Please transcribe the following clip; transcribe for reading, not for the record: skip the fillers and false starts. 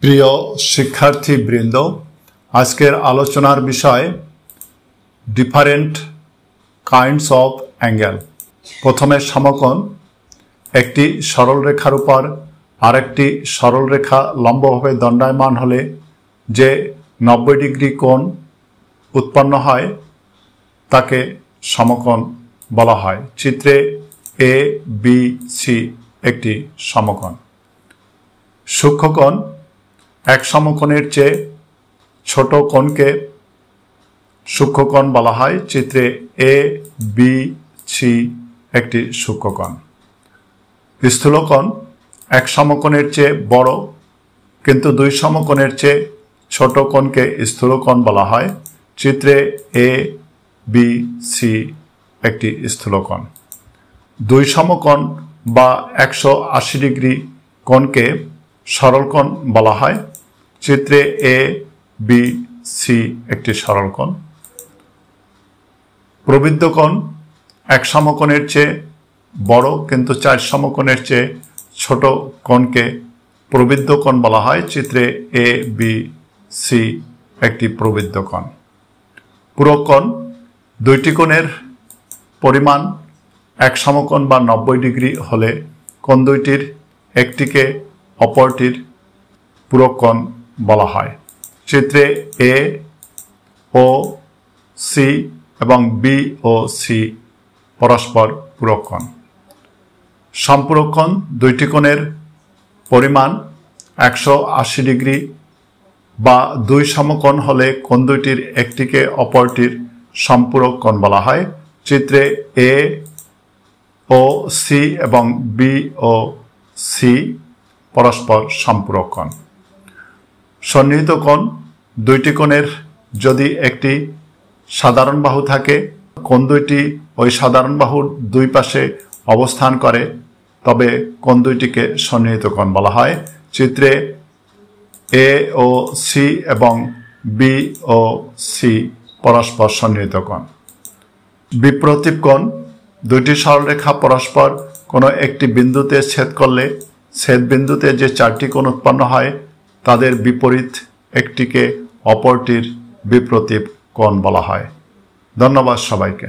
প্রিয় শিক্ষার্থীবৃন্দ, আজকের আলোচনার বিষয় ডিফারেন্ট কাইন্ডস অফ অ্যাঙ্গেল। প্রথমে সমকোণ। একটি সরলরেখার উপর আরেকটি সরলরেখা লম্বভাবে দণ্ডায়মান হলে যে 90 ডিগ্রি কোণ উৎপন্ন হয় তাকে সমকোণ বলা হয়। চিত্রে এ বি সি একটি সমকোণ। সূক্ষ্মকোণ। এক সমকোণের চেয়ে ছোট কোণকে সূক্ষ্মকোণ বলা হয়। চিত্রে এ বি সি একটি সূক্ষ্মকোণ। স্থূলকোণ। এক সমকোণের চেয়ে বড় কিন্তু দুই সমকোণের চেয়ে ছোট কোণকে স্থূলকোণ বলা হয়। চিত্রে এ বি সি একটি স্থূলকোণ। দুই সমকোণ বা 180 ডিগ্রি কোণকে সরলকোণ বলা হয়। চিত্রে এ বি সি একটি সরলকোণ। প্রবৃদ্ধকোণ। এক সমকোণের চেয়ে বড় কিন্তু 4 সমকোণের চেয়ে ছোট কোণকে প্রবৃদ্ধকোণ বলা হয়। চিত্রে এ বি সি একটি প্রবৃদ্ধকোণ। পূরককোণ। দুইটি কোণের পরিমাণ এক সমকোণ বা 90 ডিগ্রি হলে কোণ দুইটির একটিকে অপরটির পূরককোণ বলা হয়। চিত্রে এ ও সি এবং বি ও সি পরস্পর পূরককোণ। সম্পূরককোণ। দুইটি কোণের পরিমাণ 180 ডিগ্রি বা দুই সমকোণ হলে কোণ দুইটির একটিকে অপরটির সম্পূরক কোণ বলা হয়। চিত্রে এ ও সি এবং বি ও সি পরস্পর সম্পূরক কোণ। সন্নিহিত কোণ। দুইটি কোণের যদি একটি সাধারণ বাহু থাকে, কোণ দুইটি ওই সাধারণ বাহুর দুই পাশে অবস্থান করে, তবে কোণ দুইটিকে সন্নিহিত কোণ বলা হয়। চিত্রে এ ও সি এবং বি ও সি পরস্পর সন্নিহিত কোণ। বিপ্রতীপ কোণ। দুইটি সরলরেখা পরস্পর কোনো একটি বিন্দুতে ছেদ করলে ছেদ বিন্দুতে যে 4টি কোণ উৎপন্ন হয় তাদের বিপরীত একটিকে অপরটির বিপ্রতীপ কোণ বলা হয়। ধন্যবাদ সবাইকে।